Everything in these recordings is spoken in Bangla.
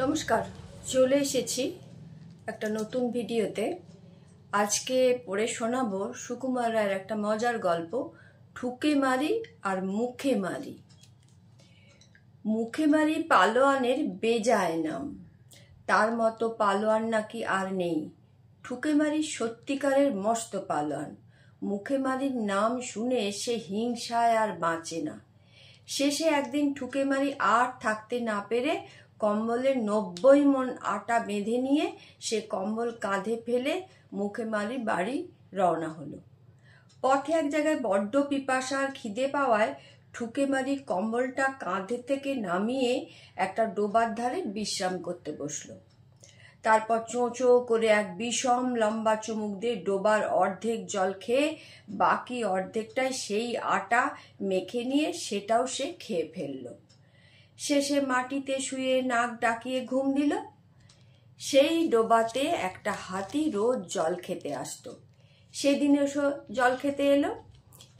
নমস্কার, চলে এসেছি একটা নতুন ভিডিওতে। আজকে পড়ে শোনাবো সুকুমার রায়ের একটা মজার গল্প, ঠুকে মারি আর মুখে মারি। মুখে মারি পালোয়ানের বেজায় নাম, তার মতো পালোয়ান নাকি আর নেই। ঠুকে মারি সত্যিকারের মস্ত পালোয়ান। মুখে মারির নাম শুনে সে হিংসায় আর বাঁচে না। শেষে একদিন ঠুকে মারি আর থাকতে না পেরে কম্বলের 90 মণ আটা বেঁধে নিয়ে সে কম্বল কাঁধে ফেলে মুখে মারি বাড়ি রওনা হলো। পথে এক জায়গায় বড্ড পিপাসা আর খিদে পাওয়ায় ঠুকে মারি কম্বলটা কাঁধে থেকে নামিয়ে একটা ডোবার ধারে বিশ্রাম করতে বসলো। তারপর চোঁচো করে এক বিষম লম্বা চুমুক দিয়ে ডোবার অর্ধেক জল খেয়ে বাকি অর্ধেকটাই সেই আটা মেখে নিয়ে সেটাও সে খেয়ে ফেললো। শেষে মাটিতে শুয়ে নাক ডাকিয়ে ঘুম দিল। সেই ডোবাতে একটা হাতি রোজ জল খেতে আসতো। সেদিনও সে জল খেতে এলো,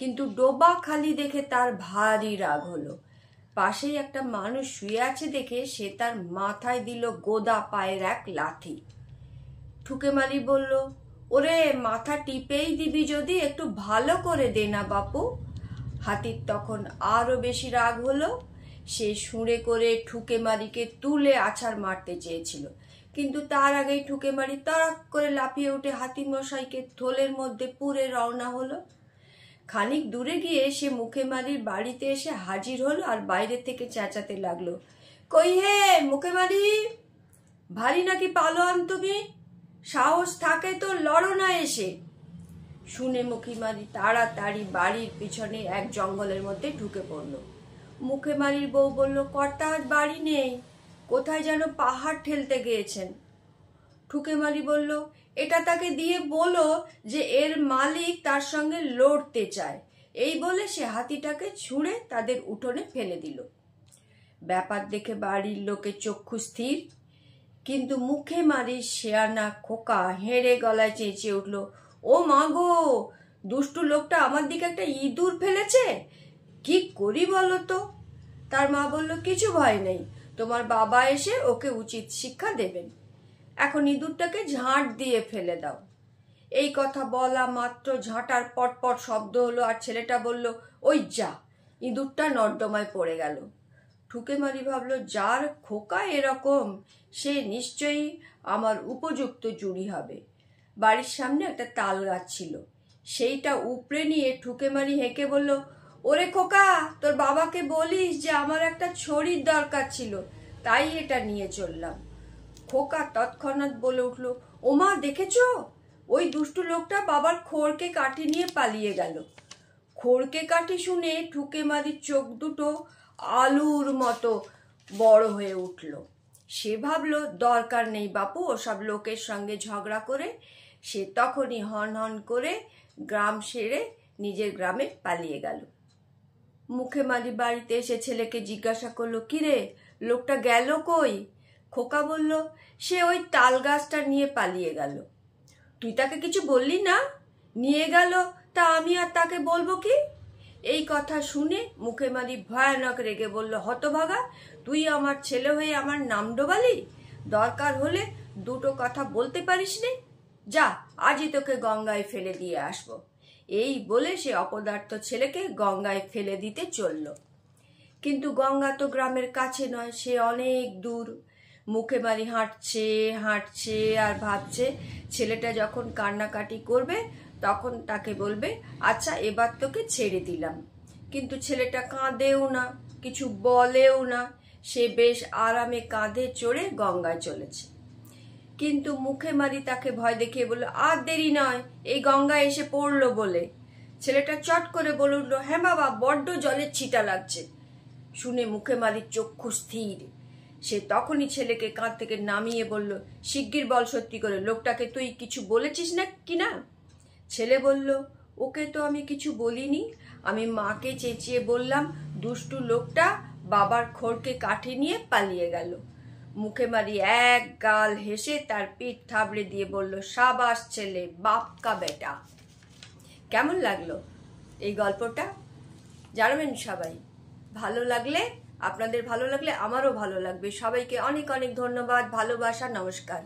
কিন্তু ডোবা খালি দেখে তার ভারী রাগ হলো। পাশেই একটা মানুষ শুয়ে আছে দেখে সে তার মাথায় দিল গোদা পায়ের এক লাথি। ঠুকে মারি বলল, ওরে মাথা টিপেই দিবি যদি একটু ভালো করে দে না বাপু। হাতির তখন আরো বেশি রাগ হলো। সে সুরে করে ঠুকে মারিকে তুলে আছাড় মারতে চেয়েছিল, কিন্তু তার আগেই ঠুকে মারি তড়াক করে লাফিয়ে উঠে হাতি মশাইকে থলের মধ্যে পুরে রওনা হলো। খানিক দূরে গিয়ে সে মুখে মারির বাড়িতে এসে হাজির হলো আর বাইরে থেকে চেঁচাতে লাগলো, কই হে মুখে মারি, ভারী নাকি পালোয়ান তুমি? সাহস থাকে তো লড়ো না এসে। শুনে মুখে মারি তাড়াতাড়ি বাড়ির পিছনে এক জঙ্গলের মধ্যে ঢুকে পড়লো। মুখে মারির বউ বলল, কর্তা আজ বাড়ি নেই, কোথায় যেন পাহাড় ঠেলতে গিয়েছেন। ঠুকে মারি বলল, এটা তাকে দিয়ে বলো যে এর মালিক তার সঙ্গে লড়তে চায়। এই বলে সে হাতিটাকে ছুঁড়ে তাদের উঠোনে ফেলে দিল। ব্যাপার দেখে বাড়ির লোকের চক্ষু স্থির, কিন্তু মুখে মারি শেয়ানা খোকা হেঁড়ে গলায় চেঁচিয়ে উঠল, ও মা গো, দুষ্টু লোকটা আমার দিকে একটা ইঁদুর ফেলেছে, কি করি বলো তো? তার মা বলল, কিছু ভয় নেই, তোমার বাবা এসে ওকে উচিত শিক্ষা দেবেন। এখন ইঁদুরটাকে ঝাঁট দিয়ে ফেলে দাও। এই কথা বলা মাত্র ঝাঁটার পটপট শব্দ হলো আর ছেলেটা বলল, ওই যা, ইঁদুরটা নর্দমায় পড়ে গেল। ঠুকে মারি ভাবলো, যার খোকা এরকম সে নিশ্চয়ই আমার উপযুক্ত জুড়ি হবে। বাড়ির সামনে একটা তাল গাছ ছিল, সেইটা উপড়ে নিয়ে ঠুকে মারি হেঁকে বলল, ওরে খোকা, তোর বাবাকে বলিস যে আমার একটা ছড়ির দরকার ছিল, তাই এটা নিয়ে চললাম। খোকা তৎক্ষণাৎ বলে উঠল, ওমা দেখেছো, ওই দুষ্টু লোকটা বাবার খোরকে কাঠি নিয়ে পালিয়ে গেল। খোরকে কাঠি শুনে ঠুকে মারির চোখ দুটো আলুর মতো বড় হয়ে উঠল। সে ভাবলো, দরকার নেই বাপু ওসব লোকের সঙ্গে ঝগড়া করে। সে তখনই হন হন করে গ্রাম সেরে নিজের গ্রামে পালিয়ে গেল। মুখে মারি বাড়িতে এসে ছেলেকে জিজ্ঞাসা করলো, কিরে লোকটা গেল কই? খোকা বলল, সে ওই তাল গাছটা নিয়ে পালিয়ে গেল। তুই তাকে কিছু বললি না? নিয়ে গেল তা আমি আর তাকে বলবো কি? এই কথা শুনে মুখে মারি ভয়ানক রেগে বলল, হতভাগা, তুই আমার ছেলে হয়ে আমার নাম ডোবালি? দরকার হলে দুটো কথা বলতে পারিস নে, যা আজই তোকে গঙ্গায় ফেলে দিয়ে আসবো। এই বলে সে অপদার্থ ছেলেকে গঙ্গায় ফেলে দিতে চলল। কিন্তু গঙ্গা তো গ্রামের কাছে নয়, সে অনেক দূর। মুখে মারি হাঁটছে হাঁটছে আর ভাবছে, ছেলেটা যখন কান্নাকাটি করবে তখন তাকে বলবে, আচ্ছা এবার তোকে ছেড়ে দিলাম। কিন্তু ছেলেটা কাঁদেও না, কিছু বলেও না, সে বেশ আরামে কাঁধে চড়ে গঙ্গায় চলেছে। কিন্তু মুখে মারি তাকে ভয় দেখিয়ে বলল, আর দেরি নয়, এই গঙ্গায় এসে পড়লো বলে। ছেলেটা চট করে বলে উঠল, হ্যাঁ বাবা, বড্ড জলের ছিটা লাগছে। শুনে মুখে মারির চক্ষু স্থির। সে তখনই ছেলেকে কাঁধ থেকে নামিয়ে বলল, শিগগির বল সত্যি করে, লোকটাকে তুই কিছু বলেছিস না কিনা? ছেলে বলল, ওকে তো আমি কিছু বলিনি, আমি মাকে চেঁচিয়ে বললাম দুষ্টু লোকটা বাবার খোরকে কাঠি নিয়ে পালিয়ে গেল। মুখে মারি এক গাল হেসে তার পিঠ থাবড়ে দিয়ে বলল, সাবাস ছেলে, বাপ কা বেটা। কেমন লাগলো এই গল্পটা জানাবেন সবাই। ভালো লাগলে আপনাদের ভালো লাগলে আমারও ভালো লাগবে। সবাইকে অনেক অনেক ধন্যবাদ, ভালোবাসা, নমস্কার।